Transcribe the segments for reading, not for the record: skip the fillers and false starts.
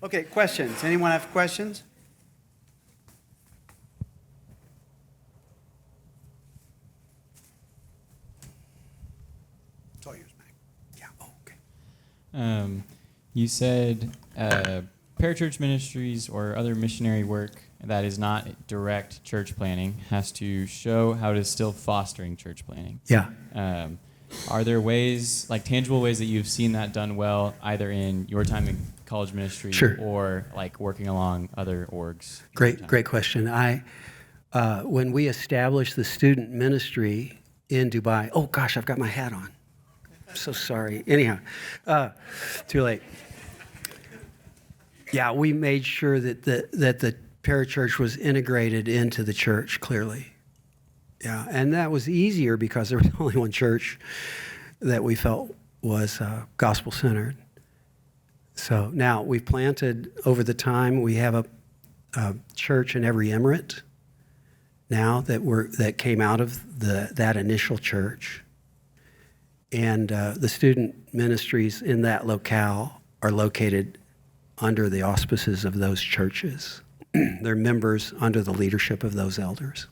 Okay, questions. Anyone have questions? It's all yours, Mack. Yeah. Oh, okay. You said parachurch ministries or other missionary work that is not direct church planning has to show how it is still fostering church planning. Yeah. Are there ways, like tangible ways that you've seen that done well, either in your time in college ministry Sure. or like working along other orgs? Great question. When we established the student ministry in Dubai, oh gosh, I've got my hat on. I'm so sorry. Anyhow, too late. Yeah, we made sure that the parachurch was integrated into the church clearly. Yeah, and that was easier because there was only one church that we felt was gospel-centered. So now we've planted over the time. We have a church in every emirate now that came out of that initial church, and the student ministries in that locale are located under the auspices of those churches. They're members under the leadership of those elders.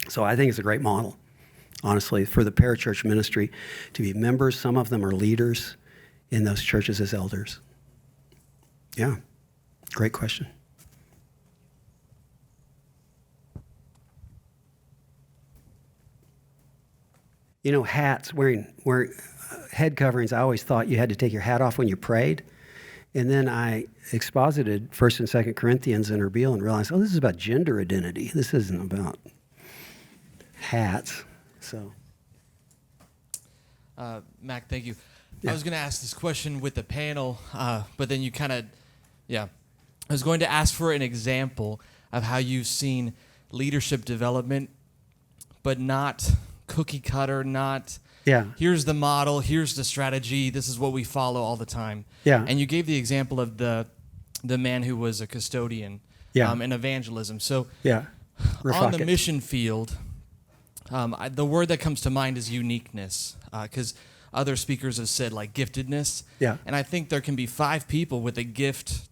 So I think it's a great model, honestly, for the parachurch ministry to be members. Some of them are leaders in those churches as elders. Yeah, great question. You know, hats, wearing head coverings, I always thought you had to take your hat off when you prayed. And then I exposited 1st and 2nd Corinthians in Erbil and realized, this is about gender identity. This isn't about hats. So, Mack, thank you. Yeah. I was going to ask this question with the panel, but then you kind of, I was going to ask for an example of how you've seen leadership development, but not cookie cutter, not here's the model, here's the strategy, this is what we follow all the time. Yeah. And you gave the example of the man who was a custodian in evangelism. So on the mission field, the word that comes to mind is uniqueness, because other speakers have said like giftedness. Yeah. And I think there can be 5 people with a gift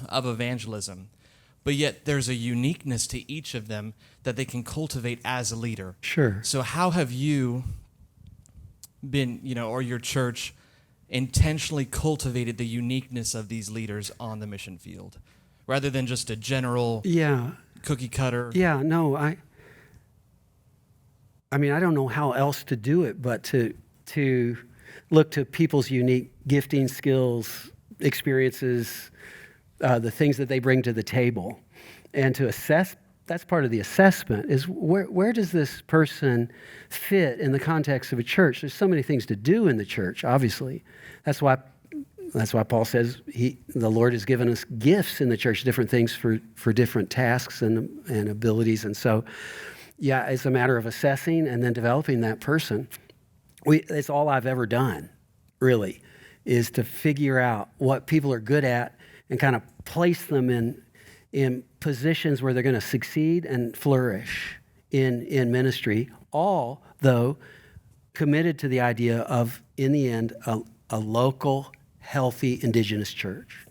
of evangelism, but yet there's a uniqueness to each of them that they can cultivate as a leader. Sure. So how have you been, or your church intentionally cultivated the uniqueness of these leaders on the mission field rather than just a general cookie cutter? Yeah, no, I mean, I don't know how else to do it but to look to people's unique gifting, skills, experiences, the things that they bring to the table, and to assess. That's part of the assessment, is where does this person fit in the context of a church? There's so many things to do in the church, obviously. That's why Paul says the Lord has given us gifts in the church, different things for different tasks and abilities. And so, it's a matter of assessing and then developing that person. It's all I've ever done, really, is to figure out what people are good at and kind of place them in positions where they're going to succeed and flourish in ministry, all, though, committed to the idea of, in the end, a local, healthy, indigenous church.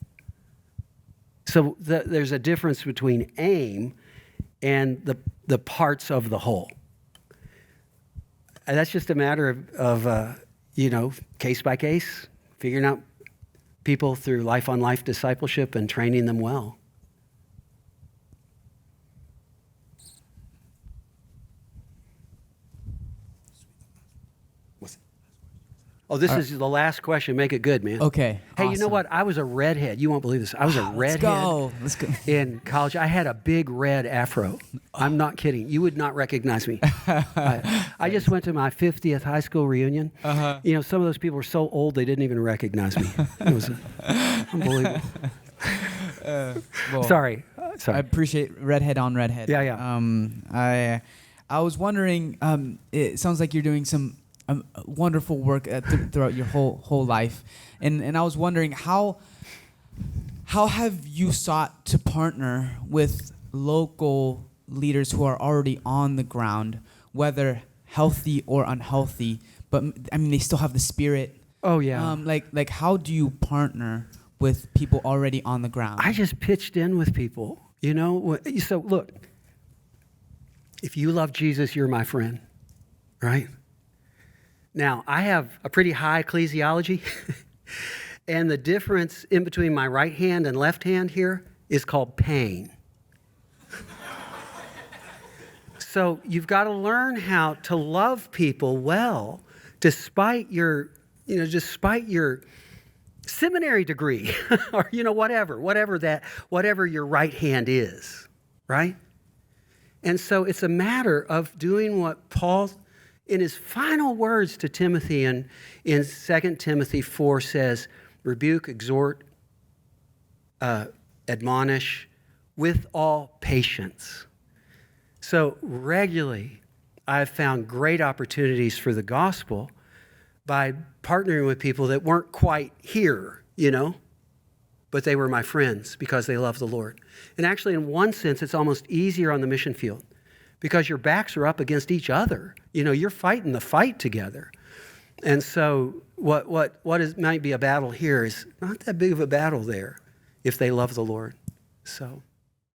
So there's a difference between aim and the parts of the whole. And that's just a matter of case by case, figuring out people through life-on-life discipleship and training them well. Oh, this is the last question. Make it good, man. Okay. Hey, awesome. You know what? I was a redhead. You won't believe this. I was a redhead. Let's go. In college. I had a big red afro. I'm not kidding. You would not recognize me. I just went to my 50th high school reunion. Uh-huh. Some of those people were so old they didn't even recognize me. It was unbelievable. Well, Sorry. I appreciate redhead on redhead. Yeah. I was wondering. It sounds like you're doing some wonderful work throughout your whole life, and I was wondering how have you sought to partner with local leaders who are already on the ground, whether healthy or unhealthy, but I mean they still have the spirit. Oh yeah. Like how do you partner with people already on the ground? I just pitched in with people, you know. So look, if you love Jesus, you're my friend, right? Now, I have a pretty high ecclesiology, and the difference in between my right hand and left hand here is called pain. So you've got to learn how to love people well, despite your seminary degree, or whatever your right hand is, right? And so it's a matter of doing what Paul, in his final words to Timothy in 2 Timothy 4 says, rebuke, exhort, admonish with all patience. So regularly, I've found great opportunities for the gospel by partnering with people that weren't quite here, you know, but they were my friends because they love the Lord. And actually, in one sense, it's almost easier on the mission field because your backs are up against each other. You know, you're fighting the fight together. And so might be a battle here is not that big of a battle there if they love the Lord. So